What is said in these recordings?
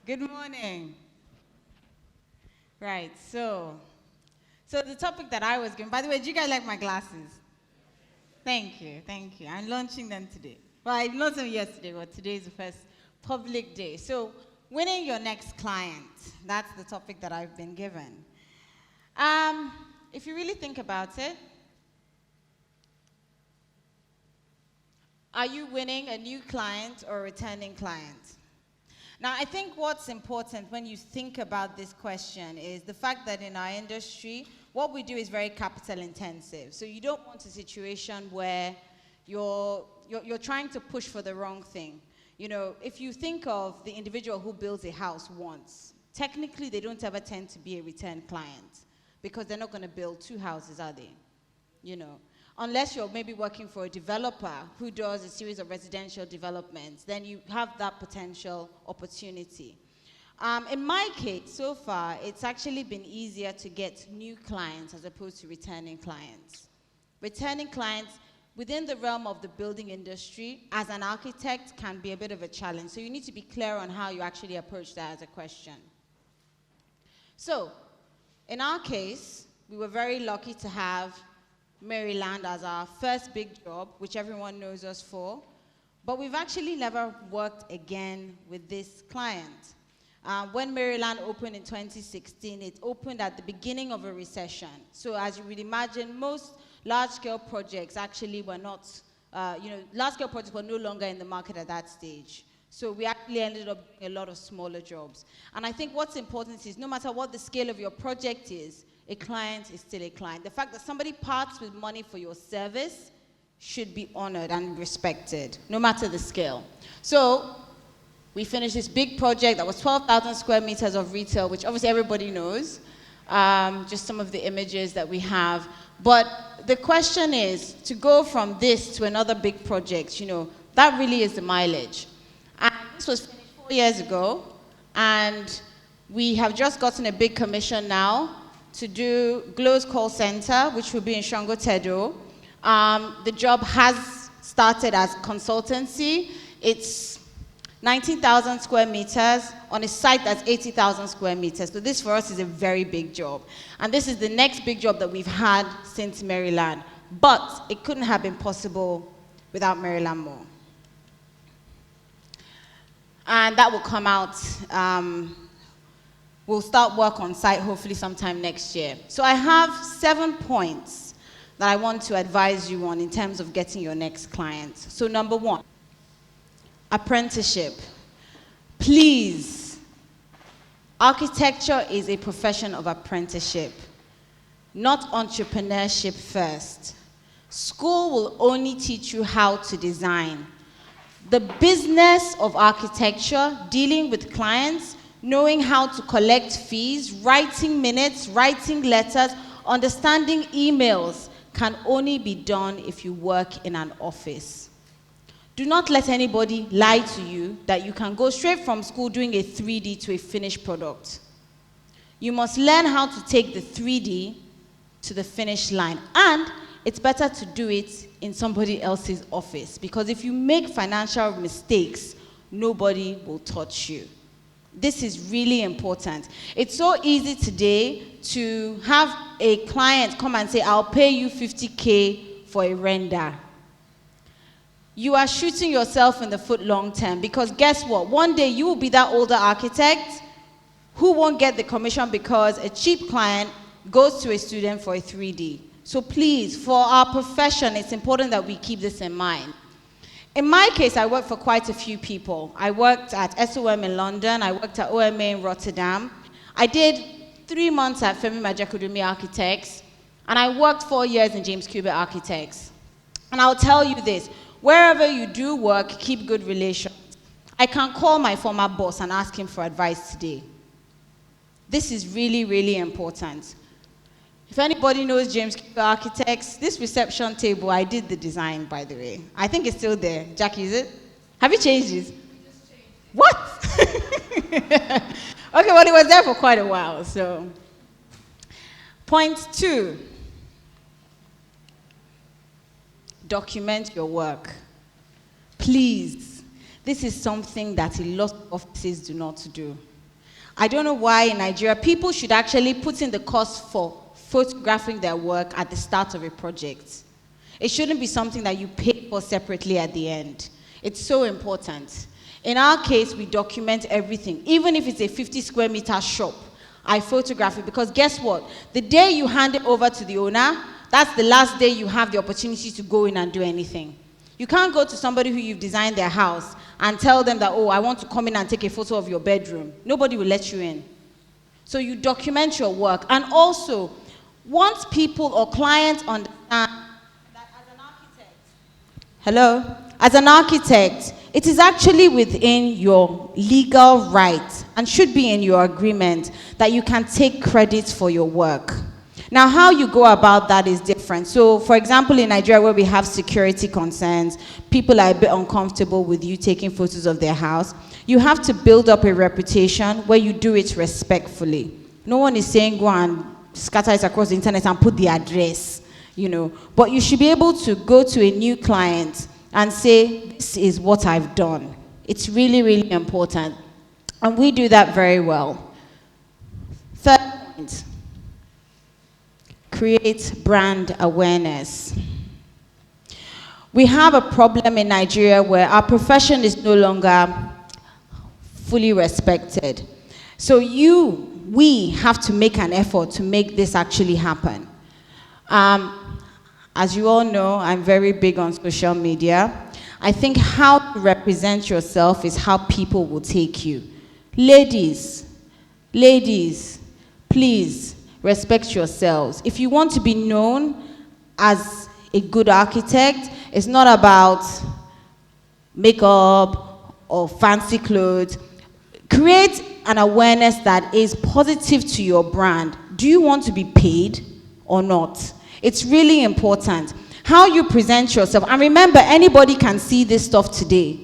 Good morning. Right, so the topic that I was given, by the way, do you guys like my glasses? Thank you. I'm launching them today. Well, I launched them yesterday, but today is the first public day. So, winning your next client, that's the topic that I've been given. If you really think about it, are you winning a new client or a returning client? Now, I think what's important when you think about this question is the fact that in our industry, what we do is very capital intensive. So you don't want a situation where you're trying to push for the wrong thing. You know, if you think of the individual who builds a house once, technically they don't ever tend to be a return client because they're not going to build two houses, are they? You know, unless you're maybe working for a developer who does a series of residential developments, then you have that potential opportunity. In my case, so far, it's actually been easier to get new clients as opposed to returning clients. Returning clients within the realm of the building industry, as an architect, can be a bit of a challenge. So you need to be clear on how you actually approach that as a question. So, in our case, we were very lucky to have Maryland as our first big job, which everyone knows us for, but we've actually never worked again with this client. When Maryland opened in 2016, it opened at the beginning of a recession. So as you would imagine, most large-scale projects actually were not, large-scale projects were no longer in the market at that stage. So we actually ended up doing a lot of smaller jobs. And I think what's important is no matter what the scale of your project is, a client is still a client. The fact that somebody parts with money for your service should be honored and respected, no matter the scale. So we finished this big project that was 12,000 square meters of retail, which obviously everybody knows, just some of the images that we have. But the question is, to go from this to another big project, that really is the mileage. And this was finished 4 years ago, and we have just gotten a big commission now to do Glow's call center, which will be in Shango Tedo. The job has started as consultancy. It's 19,000 square meters on a site that's 80,000 square meters. So this for us is a very big job. And this is the next big job that we've had since Maryland. But it couldn't have been possible without Maryland More. And that will come out, we'll start work on site hopefully sometime next year. So I have 7 points that I want to advise you on in terms of getting your next client. So number 1, apprenticeship. Please, architecture is a profession of apprenticeship, not entrepreneurship first. School will only teach you how to design. The business of architecture, dealing with clients, knowing how to collect fees, writing minutes, writing letters, understanding emails, can only be done if you work in an office. Do not let anybody lie to you that you can go straight from school doing a 3D to a finished product. You must learn how to take the 3D to the finish line. And it's better to do it in somebody else's office, because if you make financial mistakes, nobody will touch you. This is really important. It's so easy today to have a client come and say, I'll pay you 50K for a render. You are shooting yourself in the foot long term, because guess what? One day you will be that older architect who won't get the commission because a cheap client goes to a student for a 3D. So please, for our profession, it's important that we keep this in mind. In my case, I worked for quite a few people. I worked at SOM in London. I worked at OMA in Rotterdam. I did 3 months at Femi Majekodunmi Architects. And I worked 4 years in James Cubitt Architects. And I'll tell you this, wherever you do work, keep good relations. I can call my former boss and ask him for advice today. This is really, really important. If anybody knows James Cubitt Architects, this reception table, I did the design, by the way. I think it's still there. Jackie, is it? Have you changed it? We just changed it. What? Okay, well, it was there for quite a while, so. Point 2. Document your work. Please. This is something that a lot of offices do not do. I don't know why in Nigeria, people should actually put in the cost for photographing their work at the start of a project. It shouldn't be something that you pay for separately at the end. It's so important. In our case, we document everything. Even if it's a 50 square meter shop, I photograph it, because guess what? The day you hand it over to the owner, that's the last day you have the opportunity to go in and do anything. You can't go to somebody who you've designed their house and tell them that, oh, I want to come in and take a photo of your bedroom. Nobody will let you in. So you document your work. And also, once people or clients understand that as an architect, as an architect, it is actually within your legal right and should be in your agreement that you can take credit for your work. Now, how you go about that is different. So, for example, in Nigeria, where we have security concerns, people are a bit uncomfortable with you taking photos of their house. You have to build up a reputation where you do it respectfully. No one is saying go and scatter it across the internet and put the address, But you should be able to go to a new client and say, this is what I've done. It's really, really important. And we do that very well. Third point. Create brand awareness. We have a problem in Nigeria where our profession is no longer fully respected. So we have to make an effort to make this actually happen. As you all know, I'm very big on social media. I think how to represent yourself is how people will take you. Ladies, please, respect yourselves. If you want to be known as a good architect, it's not about makeup or fancy clothes. Create an awareness that is positive to your brand. Do you want to be paid or not? It's really important. How you present yourself. And remember, anybody can see this stuff today.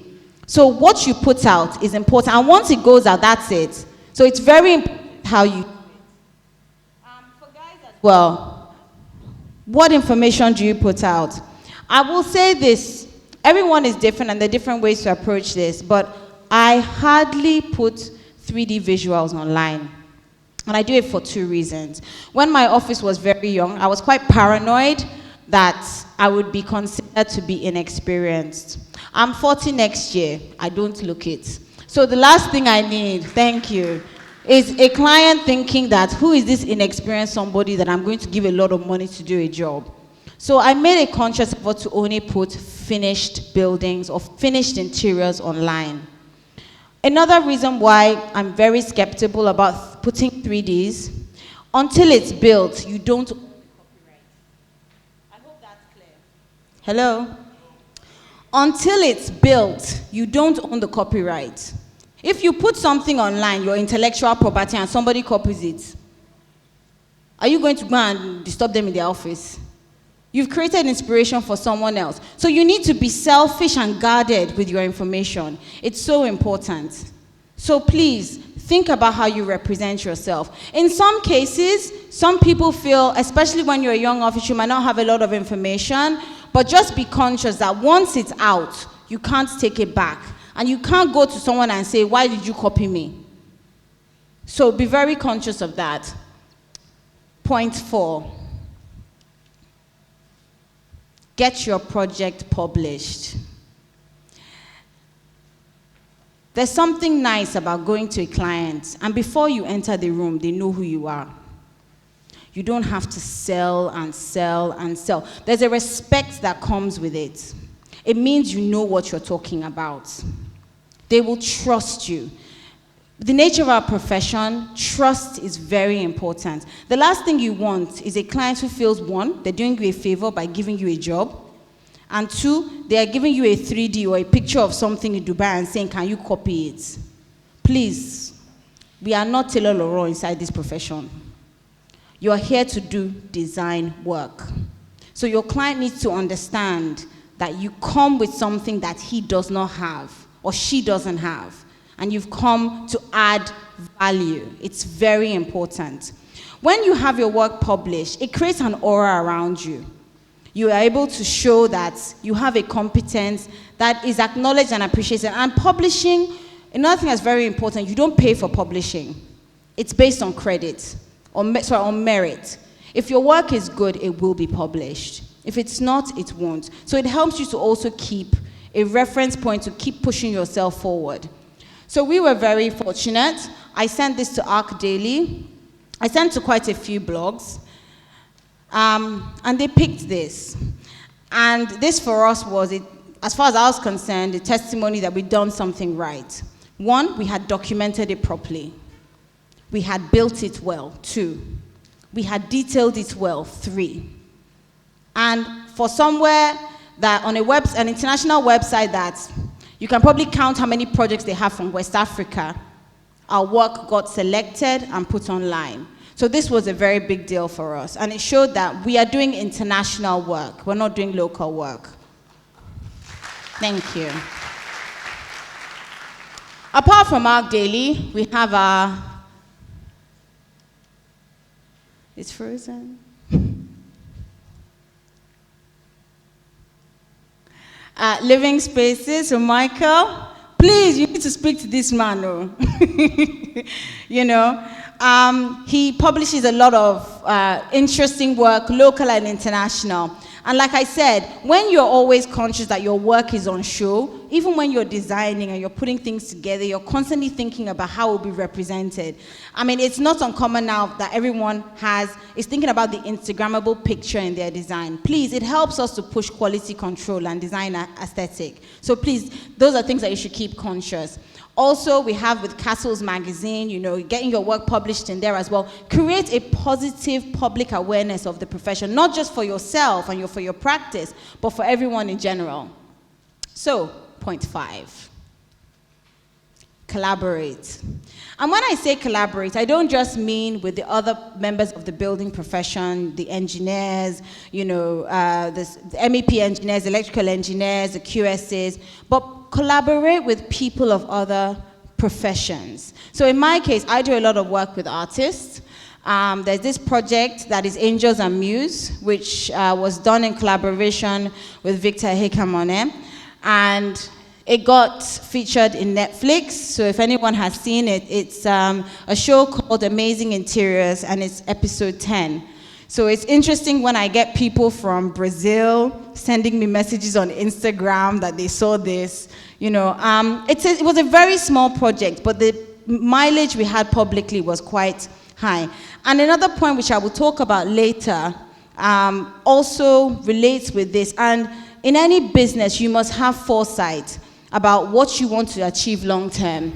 So what you put out is important. And once it goes out, that's it. So it's very important how you well, what information do you put out? I will say this, everyone is different and there are different ways to approach this, but I hardly put 3D visuals online. And I do it for two reasons. When my office was very young, I was quite paranoid that I would be considered to be inexperienced. I'm 40 next year, I don't look it. So the last thing I need, thank you, is a client thinking that, who is this inexperienced somebody that I'm going to give a lot of money to do a job? So I made a conscious effort to only put finished buildings or finished interiors online. Another reason why I'm very skeptical about putting 3Ds, until it's built, you don't own the copyright. I hope that's clear. Hello? Until it's built, you don't own the copyright. If you put something online, your intellectual property, and somebody copies it, are you going to go and disturb them in their office? You've created inspiration for someone else. So you need to be selfish and guarded with your information. It's so important. So please, think about how you represent yourself. In some cases, some people feel, especially when you're a young officer, you might not have a lot of information, but just be conscious that once it's out, you can't take it back. And you can't go to someone and say, why did you copy me? So be very conscious of that. Point 4. Get your project published. There's something nice about going to a client, and before you enter the room, they know who you are. You don't have to sell and sell and sell. There's a respect that comes with it. It means you know what you're talking about. They will trust you. The nature of our profession, trust is very important. The last thing you want is a client who feels, one, they're doing you a favor by giving you a job, and two, they are giving you a 3D or a picture of something in Dubai and saying, can you copy it? Please, we are not Taylor Laurent inside this profession. You are here to do design work. So your client needs to understand that you come with something that he does not have or she doesn't have, and you've come to add value. It's very important. When you have your work published, it creates an aura around you. You are able to show that you have a competence that is acknowledged and appreciated. And publishing, another thing that's very important, you don't pay for publishing. it's based on credit, on merit. If your work is good, it will be published. If it's not, it won't. So it helps you to also keep a reference point to keep pushing yourself forward. So we were very fortunate. I sent this to ArchDaily. I sent to quite a few blogs. And they picked this. And this for us was, as far as I was concerned, a testimony that we'd done something right. 1, we had documented it properly. We had built it well. 2, we had detailed it well. 3. And for somewhere that on an international website that you can probably count how many projects they have from West Africa, our work got selected and put online. So this was a very big deal for us. And it showed that we are doing international work. We're not doing local work. Thank you. Apart from ArchDaily, we have our... It's frozen. Living Spaces. So Michael, please, you need to speak to this man. Oh. You know, he publishes a lot of interesting work, local and international. And like I said, when you're always conscious that your work is on show, even when you're designing and you're putting things together, you're constantly thinking about how it will be represented. I mean, it's not uncommon now that everyone is thinking about the Instagrammable picture in their design. Please, it helps us to push quality control and design aesthetic. So please, those are things that you should keep conscious. Also, we have with Castles Magazine, you know, getting your work published in there as well. Create a positive public awareness of the profession, not just for yourself and for your practice, but for everyone in general. So, point 5. Collaborate. And when I say collaborate, I don't just mean with the other members of the building profession, the engineers, you know, the MEP engineers, electrical engineers, the QSs, but collaborate with people of other professions. So in my case, I do a lot of work with artists. There's this project that is Angels and Muse, which was done in collaboration with Victor Hekamone. And it got featured in Netflix. So if anyone has seen it, it's a show called Amazing Interiors, and it's episode 10. So it's interesting when I get people from Brazil sending me messages on Instagram that they saw this. You know, it was a very small project, but the mileage we had publicly was quite high. And another point which I will talk about later also relates with this. And in any business, you must have foresight about what you want to achieve long term.